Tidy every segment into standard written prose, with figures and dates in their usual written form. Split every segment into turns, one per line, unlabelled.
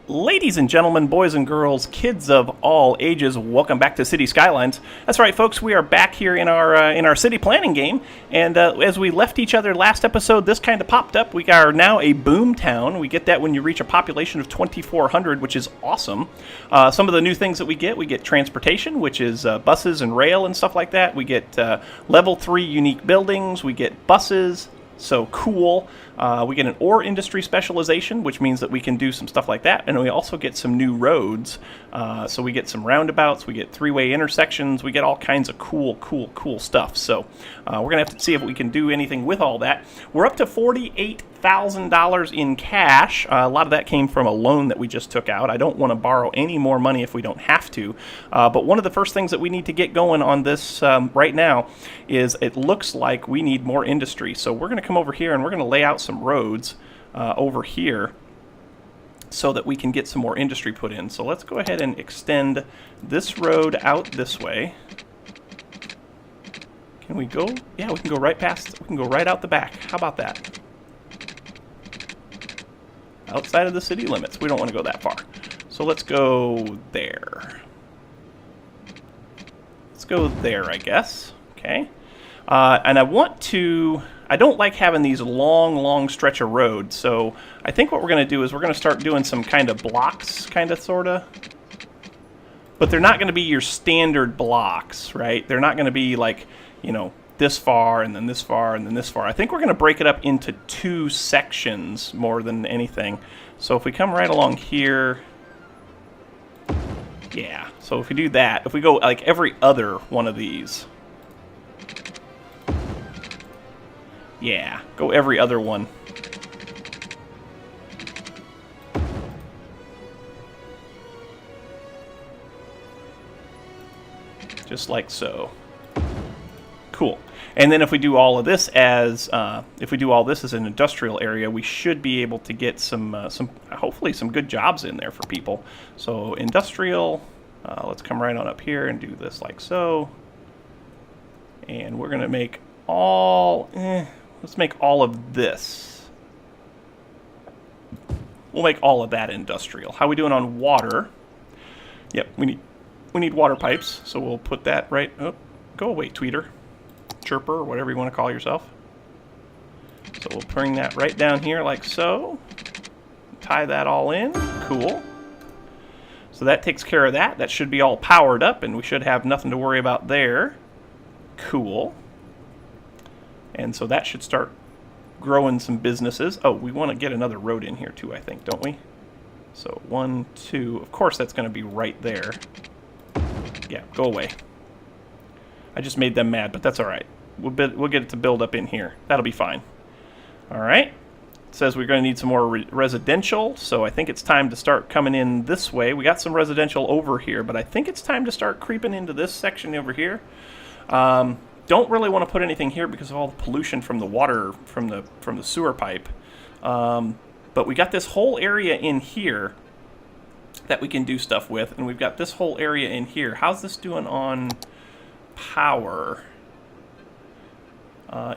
Ladies and gentlemen, boys and girls, kids of all ages, welcome back to City Skylines. That's right, folks. We are back here in our city planning game, and as we left each other last episode, this kind of popped up. We are now a boom town. We get that when you reach a population of 2,400, which is awesome. Some of the new things that we get transportation, which is buses and rail and stuff like that. We get level 3 unique buildings. We get buses. So cool. We get an ore industry specialization, which means that we can do some stuff like that. And we also get some new roads. So we get some roundabouts. We get three-way intersections. We get all kinds of cool stuff. So we're going to have to see if we can do anything with all that. We're up to $48,000 in cash. A lot of that came from a loan that we just took out. I don't want to borrow any more money if we don't have to. But one of the first things that we need to get going on this right now is it looks like we need more industry. So we're going to come over here and we're going to lay out some roads over here so that we can get some more industry put in. So let's go ahead and extend this road out this way. Can we go? Yeah, we can go right past. We can go right out the back. How about that? Outside of the city limits. We don't want to go that far. So let's go there. Let's go there, I guess. Okay. And I don't like having these long stretch of road, so I think what we're going to do is we're going to start doing some kind of blocks, sort of. But they're not going to be your standard blocks, right? They're not going to be like, this far and then this far and then this far. I think we're going to break it up into 2 sections more than anything. So if we come right along here, yeah. So if we do that, if we go like every other one of these, yeah, go every other one. Just like so. Cool. And then if we do all of this as an industrial area, we should be able to get some hopefully some good jobs in there for people. So industrial, let's come right on up here and do this like so. And we're gonna make let's make all of this. We'll make all of that industrial. How are we doing on water? Yep, we need water pipes, so we'll put that right. Oh, go away, tweeter, chirper, or whatever you want to call yourself. So we'll bring that right down here like so. Tie that all in. Cool. So that takes care of that. That should be all powered up, and we should have nothing to worry about there. Cool. And so that should start growing some businesses. Oh, we want to get another road in here too, I think, don't we? So 1, 2. Of course, that's going to be right there. Yeah, go away. I just made them mad, but that's all right. We'll get it to build up in here. That'll be fine. All right. It says we're going to need some more residential, so I think it's time to start coming in this way. We got some residential over here, but I think it's time to start creeping into this section over here. Don't really want to put anything here because of all the pollution from the water from the sewer pipe. But we got this whole area in here that we can do stuff with, and we've got this whole area in here. How's this doing on power?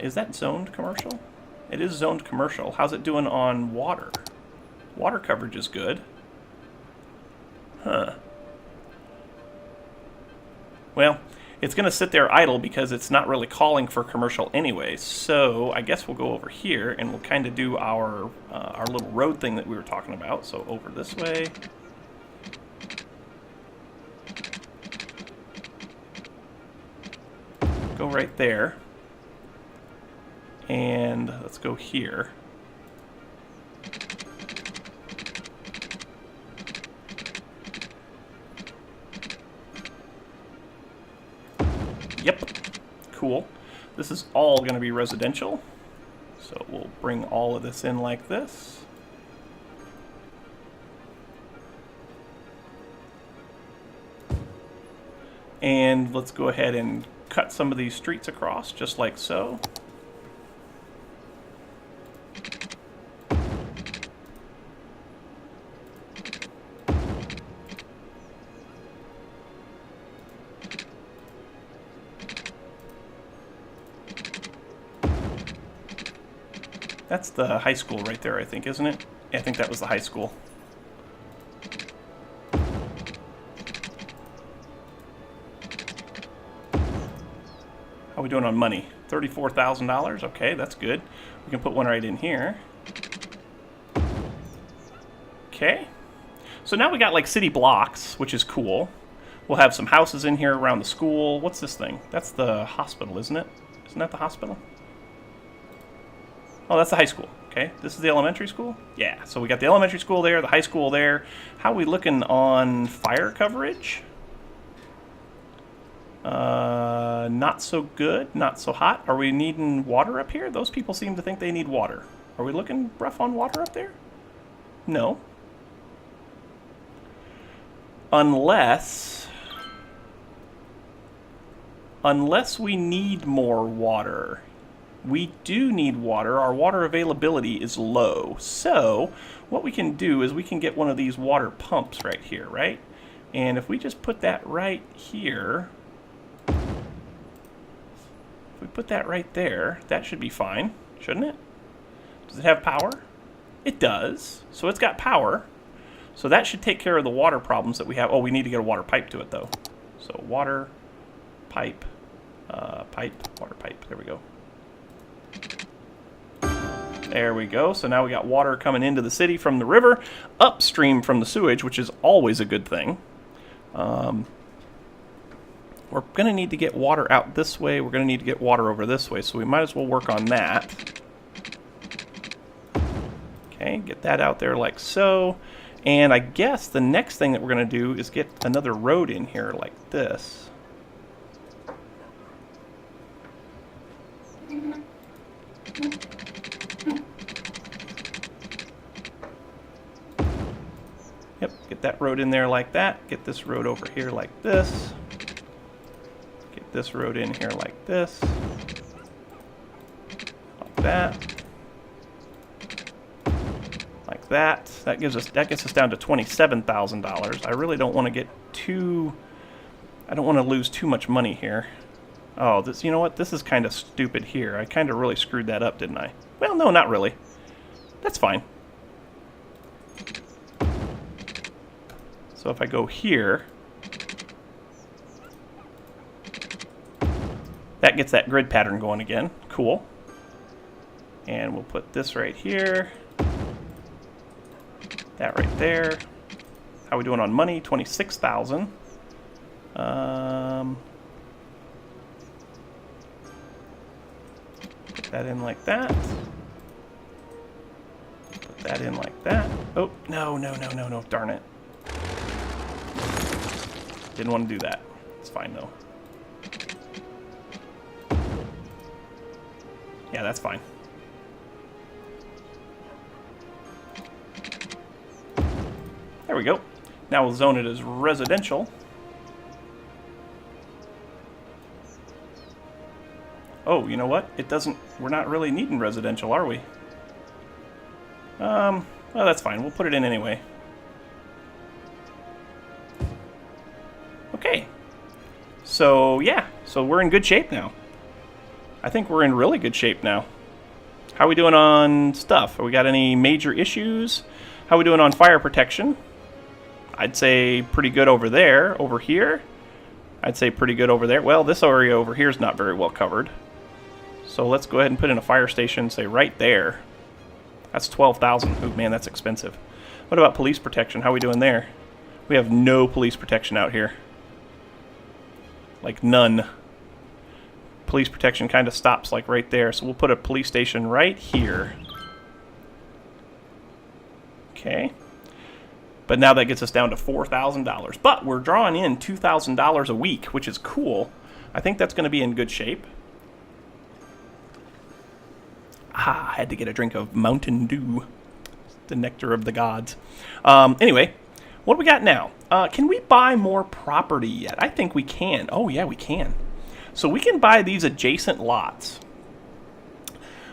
Is that zoned commercial? It is zoned commercial. How's it doing on water? Water coverage is good. Huh. Well, it's going to sit there idle because it's not really calling for commercial anyway. So I guess we'll go over here and we'll kind of do our little road thing that we were talking about. So over this way. Go right there. And let's go here. Yep. Cool. This is all going to be residential. So we'll bring all of this in like this. And let's go ahead and cut some of these streets across, just like so. That's the high school right there, I think, isn't it? Yeah, I think that was the high school. How are we doing on money? $34,000. Okay, that's good. We can put one right in here. Okay. So now we got like city blocks, which is cool. We'll have some houses in here around the school. What's this thing? That's the hospital, isn't it? Isn't that the hospital? Oh, that's the high school. Okay, this is the elementary school? Yeah, so we got the elementary school there, the high school there. How are we looking on fire coverage? Not so good, not so hot. Are we needing water up here? Those people seem to think they need water. Are we looking rough on water up there? No. Unless we need more water. We do need water. Our water availability is low. So what we can do is we can get one of these water pumps right here, right? And if we just put that right here, if we put that right there, that should be fine, shouldn't it? Does it have power? It does. So it's got power. So that should take care of the water problems that we have. Oh, we need to get a water pipe to it, though. So water, pipe, water pipe. There we go. There we go. So now we got water coming into the city from the river, upstream from the sewage, which is always a good thing. We're going to need to get water out this way. We're going to need to get water over this way, so we might as well work on that. Okay, get that out there like so. And I guess the next thing that we're going to do is get another road in here like this. Yep, get that road in there like that. Get this road over here like this. Get this road in here like this. Like that. Like that. That gets us down to $27,000. I really don't want to get too. I don't want to lose too much money here. Oh, this. You know what? This is kind of stupid here. I kind of really screwed that up, didn't I? Well, no, not really. That's fine. So if I go here, that gets that grid pattern going again. Cool. And we'll put this right here. That right there. How are we doing on money? 26,000. Put that in like that. Put that in like that. Oh, no, darn it. Didn't want to do that. It's fine, though. Yeah, that's fine. There we go. Now we'll zone it as residential. Oh, you know what? It doesn't... We're not really needing residential, are we? Well, that's fine. We'll put it in anyway. Okay. So, yeah. So we're in good shape now. I think we're in really good shape now. How are we doing on stuff? Have we got any major issues? How are we doing on fire protection? I'd say pretty good over there. Over here, I'd say pretty good over there. Well, this area over here is not very well covered. So let's go ahead and put in a fire station, say right there. That's 12,000. Oh man, that's expensive. What about police protection? How are we doing there? We have no police protection out here. Like none. Police protection kind of stops like right there. So we'll put a police station right here. Okay. But now that gets us down to $4,000. But we're drawing in $2,000 a week, which is cool. I think that's going to be in good shape. Ah, I had to get a drink of Mountain Dew. The nectar of the gods. Anyway, what do we got now? Can we buy more property yet? I think we can. Oh, yeah, we can. So we can buy these adjacent lots.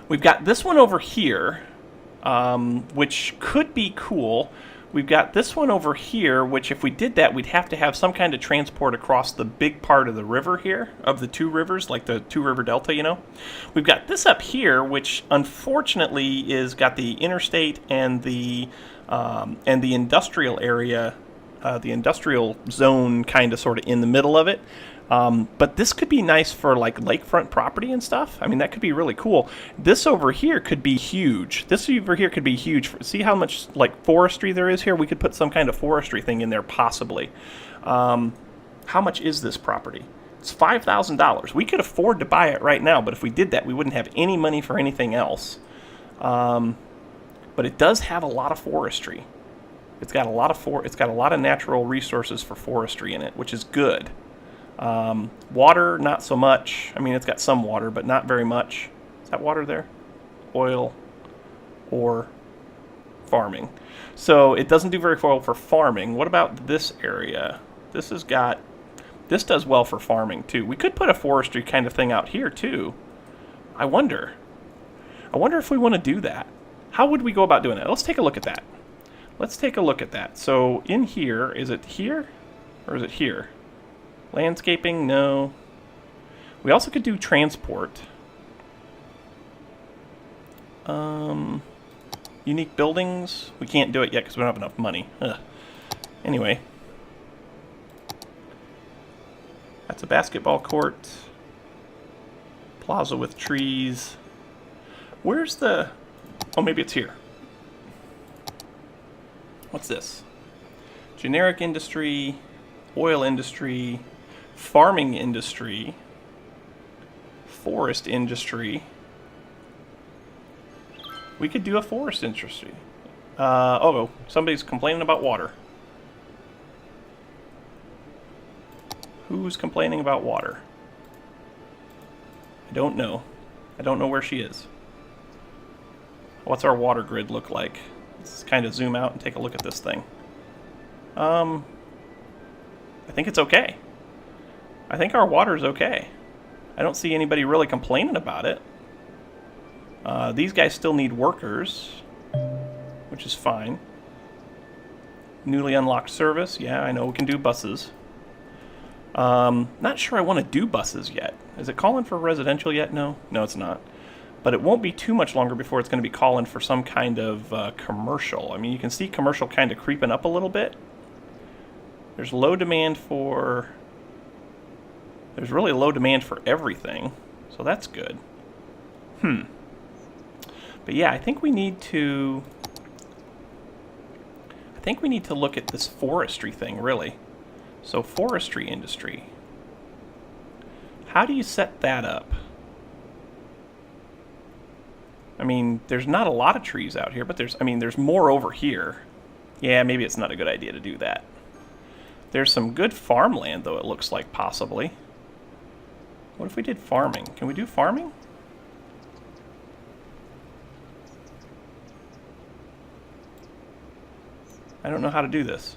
We've got this one over here, which could be cool. We've got this one over here, which if we did that, we'd have to have some kind of transport across the big part of the river here, of the two rivers, like the two-river delta, you know. We've got this up here, which unfortunately is got the interstate and the industrial area the industrial zone kind of sort of in the middle of it. But this could be nice for like lakefront property and stuff. I mean, that could be really cool. This over here could be huge. This over here could be huge. See how much like forestry there is here? We could put some kind of forestry thing in there possibly. How much is this property? It's $5,000. We could afford to buy it right now, but if we did that, we wouldn't have any money for anything else. But it does have a lot of forestry. It's got a lot of natural resources for forestry in it, which is good. Water, not so much. I mean, it's got some water, but not very much. Is that water there? Oil or farming. So it doesn't do very well for farming. What about this area? This does well for farming too. We could put a forestry kind of thing out here too. I wonder if we want to do that. How would we go about doing that? Let's take a look at that. So in here, is it here or is it here? Landscaping, no. We also could do transport. Unique buildings. We can't do it yet because we don't have enough money. Ugh. Anyway. That's a basketball court. Plaza with trees. Where's the... Oh, maybe it's here. What's this? Generic industry, oil industry, farming industry, forest industry. We could do a forest industry. Oh, somebody's complaining about water. Who's complaining about water? I don't know. I don't know where she is. What's our water grid look like? Let's kind of zoom out and take a look at this thing. I think it's okay. I think our water's okay. I don't see anybody really complaining about it. These guys still need workers, which is fine. Newly unlocked service. Yeah, I know we can do buses. Not sure I want to do buses yet. Is it calling for residential yet? No, it's not. But it won't be too much longer before it's going to be calling for some kind of commercial. I mean, you can see commercial kind of creeping up a little bit. There's low demand for... There's really low demand for everything, so that's good. But yeah, I think we need to look at this forestry thing, really. So forestry industry. How do you set that up? I mean, there's not a lot of trees out here, but there's more over here. Yeah, maybe it's not a good idea to do that. There's some good farmland, though, it looks like, possibly. What if we did farming? Can we do farming? I don't know how to do this.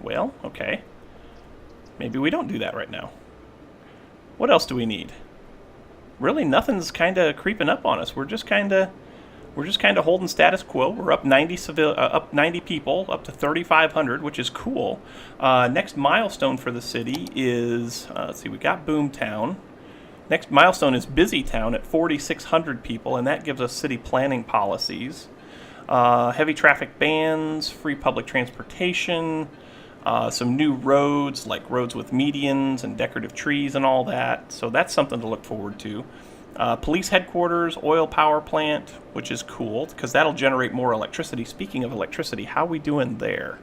Well, okay. Maybe we don't do that right now. What else do we need? Really, nothing's kind of creeping up on us. We're just kind of holding status quo. We're up 90 people, up to 3,500, which is cool. Next milestone for the city is let's see, we got Boomtown. Next milestone is Busy Town at 4,600 people, and that gives us city planning policies. Heavy traffic bans, free public transportation, some new roads, like roads with medians and decorative trees and all that. So that's something to look forward to. Police headquarters, oil power plant, which is cool, because that'll generate more electricity. Speaking of electricity, how are we doing there?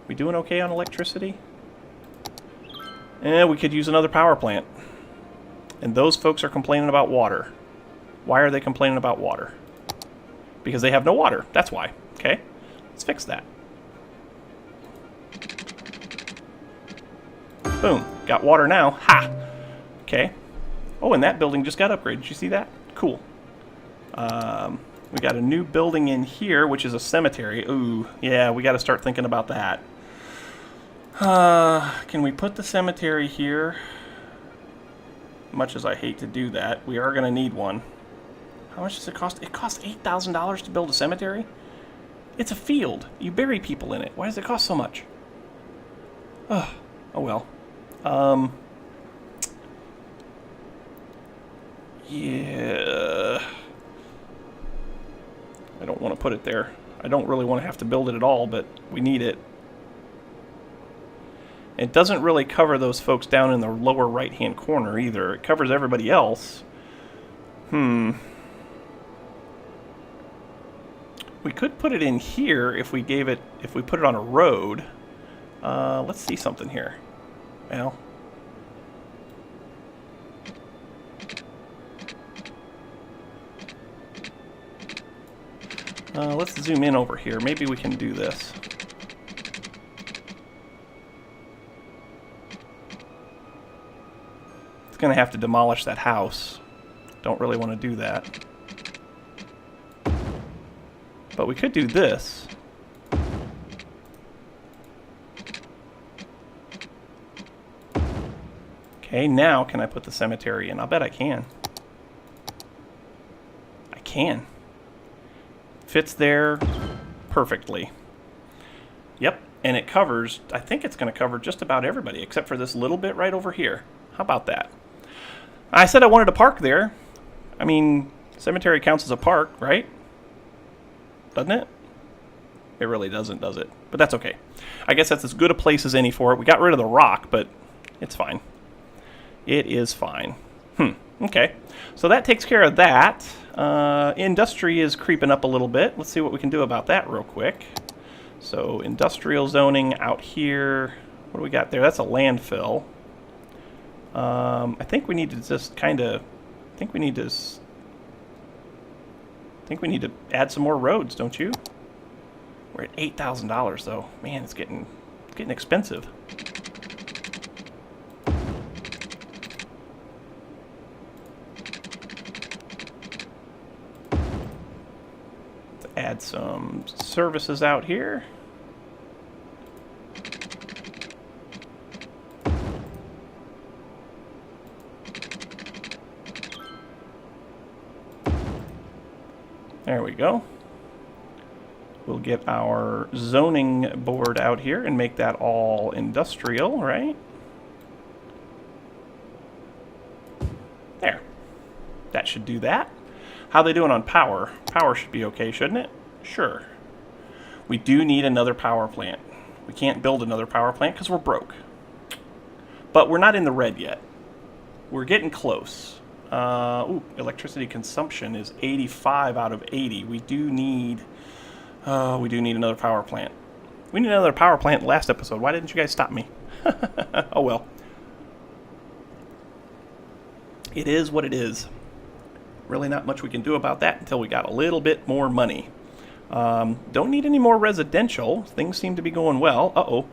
We doing okay on electricity? We could use another power plant. And those folks are complaining about water. Why are they complaining about water? Because they have no water. That's why. Okay? Let's fix that. Boom. Got water now. Ha! Okay. Oh, and that building just got upgraded. Did you see that? Cool. We got a new building in here, which is a cemetery. Ooh, yeah, we got to start thinking about that. Can we put the cemetery here? Much as I hate to do that, we are going to need one. How much does it cost? It costs $8,000 to build a cemetery? It's a field. You bury people in it. Why does it cost so much? Oh well. Yeah. I don't want to put it there. I don't really want to have to build it at all, but we need it. It doesn't really cover those folks down in the lower right-hand corner either. It covers everybody else. We could put it in here if we put it on a road. Let's see something here. Well, let's zoom in over here. Maybe we can do this. It's going to have to demolish that house. Don't really want to do that. But we could do this. Okay, now can I put the cemetery in? I'll bet I can. I can. Fits there perfectly. Yep, and it covers, I think it's going to cover just about everybody except for this little bit right over here. How about that? I said I wanted a park there. I mean, cemetery counts as a park, right? Doesn't it? It really doesn't, does it? But that's okay. I guess that's as good a place as any for it. We got rid of the rock, but it's fine. It is fine. Okay. So that takes care of that. Industry is creeping up a little bit. Let's see what we can do about that real quick. So industrial zoning out here. What do we got there? That's a landfill. I think we need to just kind of... I think we need to add some more roads, don't you? We're at $8,000 though. Man, it's getting expensive. Let's add some services out here. There we go. We'll get our zoning board out here and make that all industrial, right? There. That should do that. How are they doing on power? Power should be okay, shouldn't it? Sure. We do need another power plant. We can't build another power plant because we're broke. But we're not in the red yet. We're getting close. Electricity consumption is 85 out of 80. We do need another power plant. We need another power plant last episode. Why didn't you guys stop me? Oh well. It is what it is. Really not much we can do about that until we got a little bit more money. Don't need any more residential. Things seem to be going well. Uh-oh.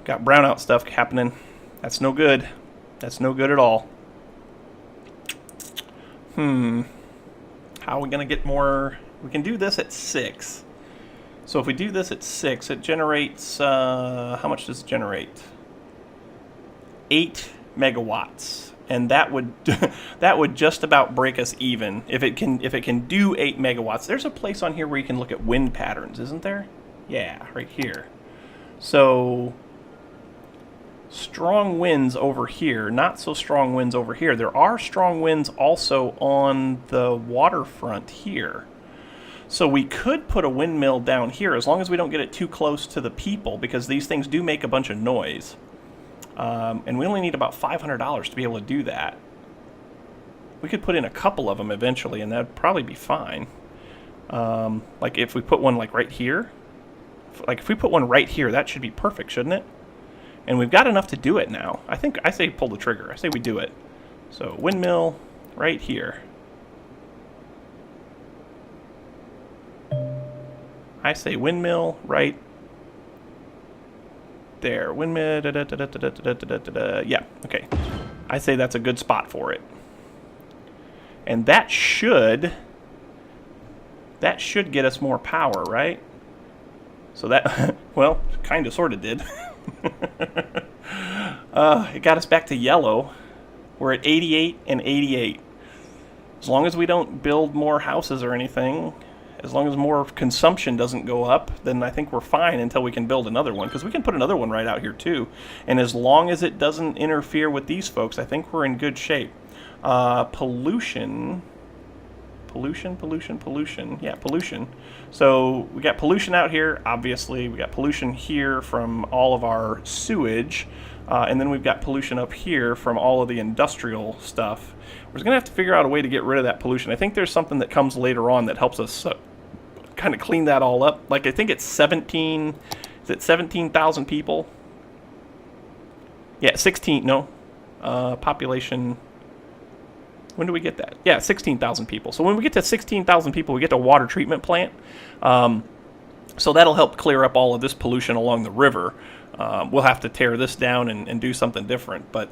Got brownout stuff happening. That's no good. That's no good at all. How are we going to get more? We can do this at 6. So if we do this at 6, it generates, how much does it generate? 8 megawatts. And that would that would just about break us even if it can do 8 megawatts. There's a place on here where you can look at wind patterns, isn't there? Yeah, right here. So strong winds over here, not so strong winds over here. There are strong winds also on the waterfront here. So we could put a windmill down here as long as we don't get it too close to the people, because these things do make a bunch of noise. And we only need about $500 to be able to do that. We could put in a couple of them eventually, and that'd probably be fine. Like if we put one like right here. Like if we put one right here, that should be perfect, shouldn't it? And we've got enough to do it now. I say pull the trigger. I say we do it. So windmill right here. I say windmill right there. Windmill. Yeah, okay. I say that's a good spot for it. And that should get us more power, right? So that, well, kind of sort of did. It got us back to yellow. We're at 88 and 88. As long as we don't build more houses or anything, as long as more consumption doesn't go up, then I think we're fine until we can build another one, because we can put another one right out here too. And as long as it doesn't interfere with these folks, I think we're in good shape. Pollution pollution. Yeah, pollution. So we got pollution out here, obviously. We got pollution here from all of our sewage. And then we've got pollution up here from all of the industrial stuff. We're going to have to figure out a way to get rid of that pollution. I think there's something that comes later on that helps us kind of clean that all up. Like, I think it's 17,000 people? Yeah, 16, no. Population... When do we get that? Yeah, 16,000 people. So when we get to 16,000 people, we get to a water treatment plant. So that'll help clear up all of this pollution along the river. We'll have to tear this down and do something different. But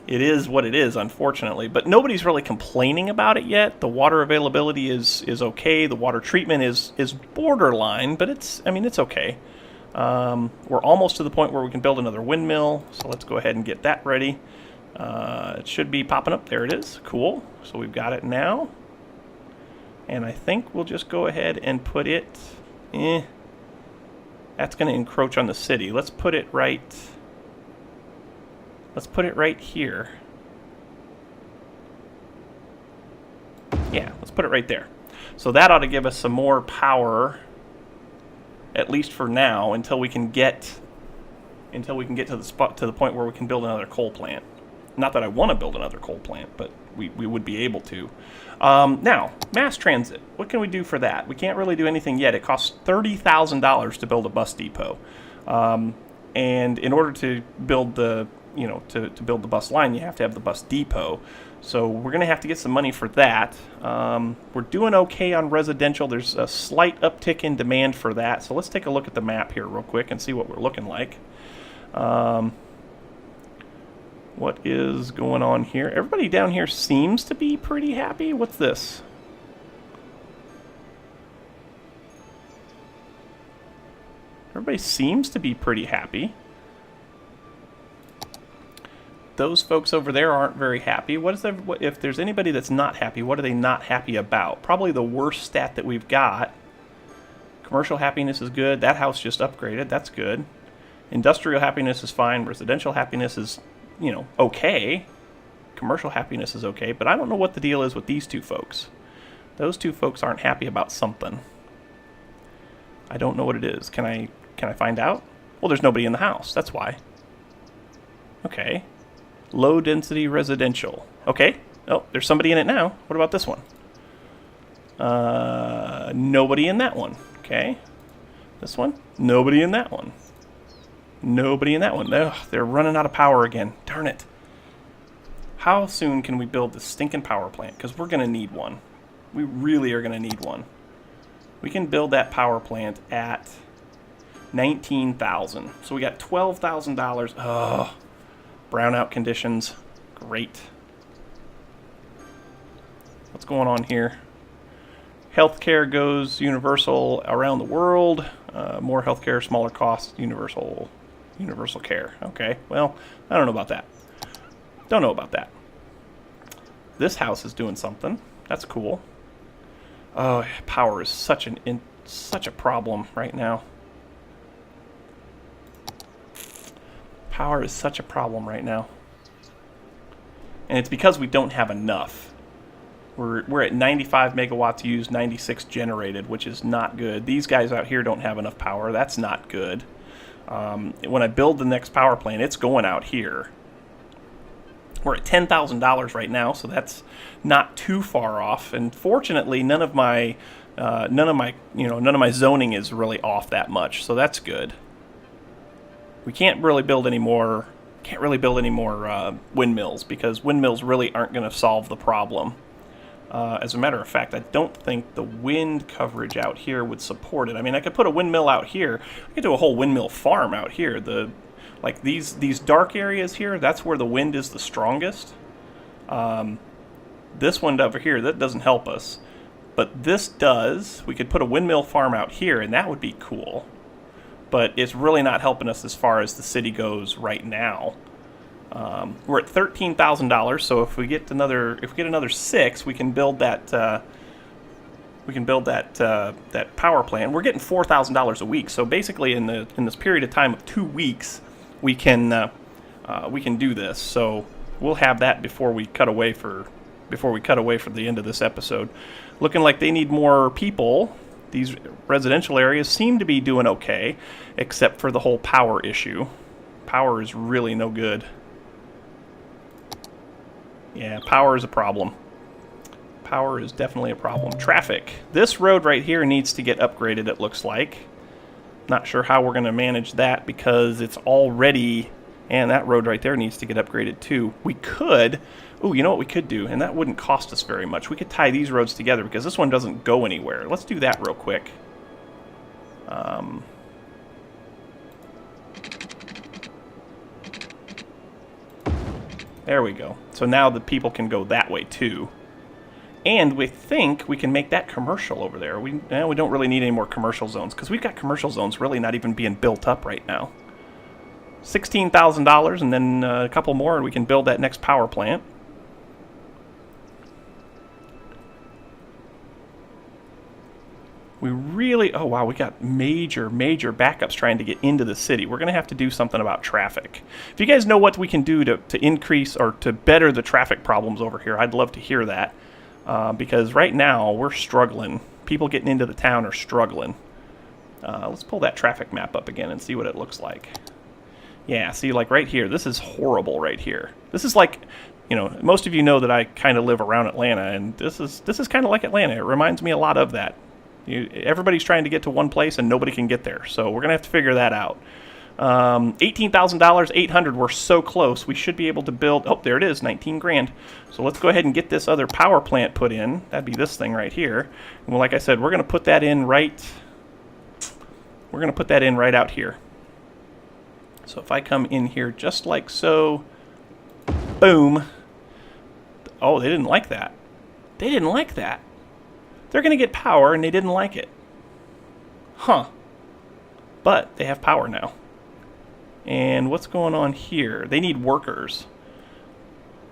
it is what it is, unfortunately. But nobody's really complaining about it yet. The water availability is okay. The water treatment is borderline, but it's okay. We're almost to the point where we can build another windmill. So let's go ahead and get that ready. It should be popping up. There it is. Cool. So we've got it now. And I think we'll just go ahead and put it... That's going to encroach on the city. Let's put it right... Let's put it right here. Yeah, let's put it right there. So that ought to give us some more power, at least for now, until we can get to the point where we can build another coal plant. Not that I want to build another coal plant, but we would be able to. Now, mass transit. What can we do for that? We can't really do anything yet. It costs $30,000 to build a bus depot. And in order to build the, to build the bus line, you have to have the bus depot. So we're going to have to get some money for that. We're doing okay on residential. There's a slight uptick in demand for that. So let's take a look at the map here real quick and see what we're looking like. What is going on here? Everybody down here seems to be pretty happy. What's this? Everybody seems to be pretty happy. Those folks over there aren't very happy. If there's anybody that's not happy, what are they not happy about? Probably the worst stat that we've got. Commercial happiness is good. That house just upgraded. That's good. Industrial happiness is fine. Residential happiness is, okay. Commercial happiness is okay. But I don't know what the deal is with these two folks. Those two folks aren't happy about something. I don't know what it is. Can I find out? Well, there's nobody in the house. That's why. Okay. Low density residential. Okay. Oh, there's somebody in it now. What about this one? Nobody in that one. Okay. This one? Nobody in that one. Nobody in that one. Ugh, they're running out of power again. Darn it. How soon can we build this stinking power plant? Because we're going to need one. We really are going to need one. We can build that power plant at $19,000. So we got $12,000. Ugh. Brownout conditions. Great. What's going on here? Healthcare goes universal around the world. More healthcare, smaller costs, universal care. Okay, well, I don't know about that. Don't know about that. This house is doing something. That's cool. Oh, power is such a problem right now. Power is such a problem right now. And it's because we don't have enough. We're at 95 megawatts used, 96 generated, which is not good. These guys out here don't have enough power. That's not good. When I build the next power plant, it's going out here. We're at $10,000 right now, so that's not too far off. And fortunately, none of my zoning is really off that much, so that's good. We can't really build any more. Windmills, because windmills really aren't going to solve the problem. As a matter of fact, I don't think the wind coverage out here would support it. I mean, I could put a windmill out here. I could do a whole windmill farm out here. Like these dark areas here, that's where the wind is the strongest. This one over here, that doesn't help us. But this does. We could put a windmill farm out here, and that would be cool. But it's really not helping us as far as the city goes right now. We're at $13,000, so if we get another 6, we can build that. That power plant. We're getting $4,000 a week. So basically, in this period of time of 2 weeks, we can do this. So we'll have that before we cut away for before we cut away for the end of this episode. Looking like they need more people. These residential areas seem to be doing okay, except for the whole power issue. Power is really no good. Yeah, power is a problem. Power is definitely a problem. Traffic. This road right here needs to get upgraded, it looks like. Not sure how we're going to manage that because it's already... And that road right there needs to get upgraded too. We could... Ooh, you know what we could do? And that wouldn't cost us very much. We could tie these roads together because this one doesn't go anywhere. Let's do that real quick. There we go. So now the people can go that way too. And we think we can make that commercial over there. We don't really need any more commercial zones because we've got commercial zones really not even being built up right now. $16,000 and then a couple more and we can build that next power plant. We really... Oh, wow, we got major backups trying to get into the city. We're going to have to do something about traffic. If you guys know what we can do to increase or to better the traffic problems over here, I'd love to hear that. Because right now, we're struggling. People getting into the town are struggling. Let's pull that traffic map up again and see what it looks like. Yeah, see, like right here, this is horrible right here. This is like... You know, most of you know that I kind of live around Atlanta, and this is kind of like Atlanta. It reminds me a lot of that. Everybody's trying to get to one place and nobody can get there. So we're going to have to figure that out. $18,000, $800. We're so close. We should be able to build... Oh, there it is, 19 grand. So let's go ahead and get this other power plant put in. That'd be this thing right here. And well, like I said, we're going to put that in right... We're going to put that in right out here. So if I come in here just like so... Boom. Oh, they didn't like that. They didn't like that. They're going to get power, and they didn't like it. Huh. But they have power now. And what's going on here? They need workers.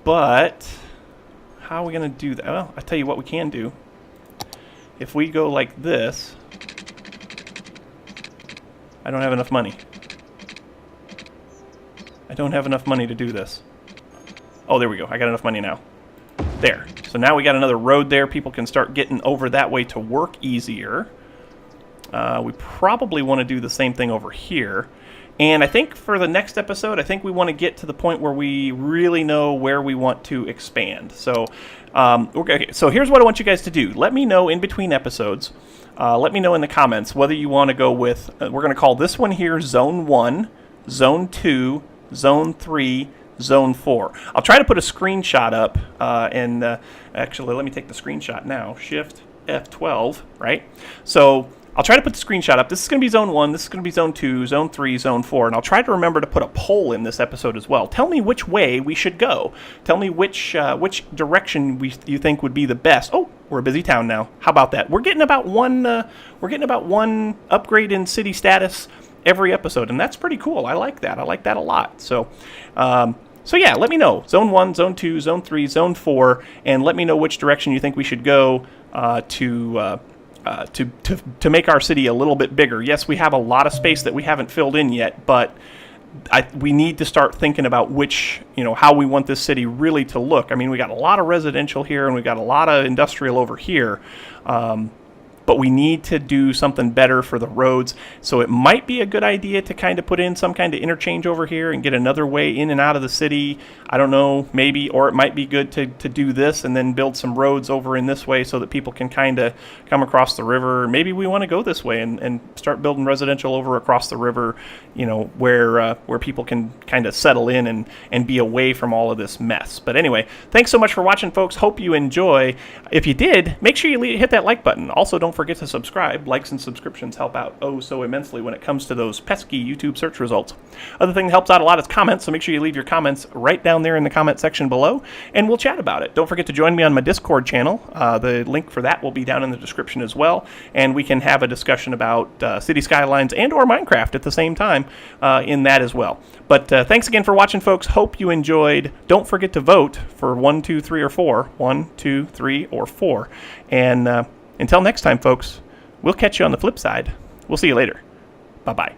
But how are we going to do that? Well, I'll tell you what we can do. If we go like this... I don't have enough money. I don't have enough money to do this. Oh, there we go. I got enough money now. There. So now we got another road there. People can start getting over that way to work easier. We probably want to do the same thing over here. And I think for the next episode, I think we want to get to the point where we really know where we want to expand. So, okay, so here's what I want you guys to do. Let me know in between episodes. Let me know in the comments whether you want to go with... we're going to call this one here Zone 1, Zone 2, Zone 3, Zone 4. I'll try to put a screenshot up, and actually, let me take the screenshot now. Shift F12, right? So I'll try to put the screenshot up. This is going to be Zone 1, this is going to be Zone 2, Zone 3, Zone 4, and I'll try to remember to put a poll in this episode as well. Tell me which way we should go. Tell me which direction you think would be the best. Oh, we're a busy town now. How about that? We're getting about one upgrade in city status every episode, and that's pretty cool. I like that. I like that a lot. So yeah, let me know. Zone 1, Zone 2, Zone 3, Zone 4, and let me know which direction you think we should go to make our city a little bit bigger. Yes, we have a lot of space that we haven't filled in yet, but we need to start thinking about how we want this city really to look. I mean, we got a lot of residential here, and we got a lot of industrial over here. But we need to do something better for the roads. So it might be a good idea to kind of put in some kind of interchange over here and get another way in and out of the city. I don't know, maybe, or it might be good to do this and then build some roads over in this way so that people can kind of come across the river. Maybe we want to go this way and start building residential over across the river, where people can kind of settle in and be away from all of this mess. But anyway, thanks so much for watching, folks. Hope you enjoy. If you did, make sure you hit that like button. Also, don't forget to subscribe. Likes and subscriptions help out so immensely when it comes to those pesky YouTube search results. Other thing that helps out a lot is comments, so make sure you leave your comments right down there in the comment section below, and we'll chat about it. Don't forget to join me on my Discord channel. The link for that will be down in the description as well, and we can have a discussion about City Skylines and or Minecraft at the same time in that as well. But thanks again for watching, folks. Hope you enjoyed. Don't forget to vote for 1, 2, 3, or 4. 1, 2, 3, or 4. And until next time, folks, we'll catch you on the flip side. We'll see you later. Bye-bye.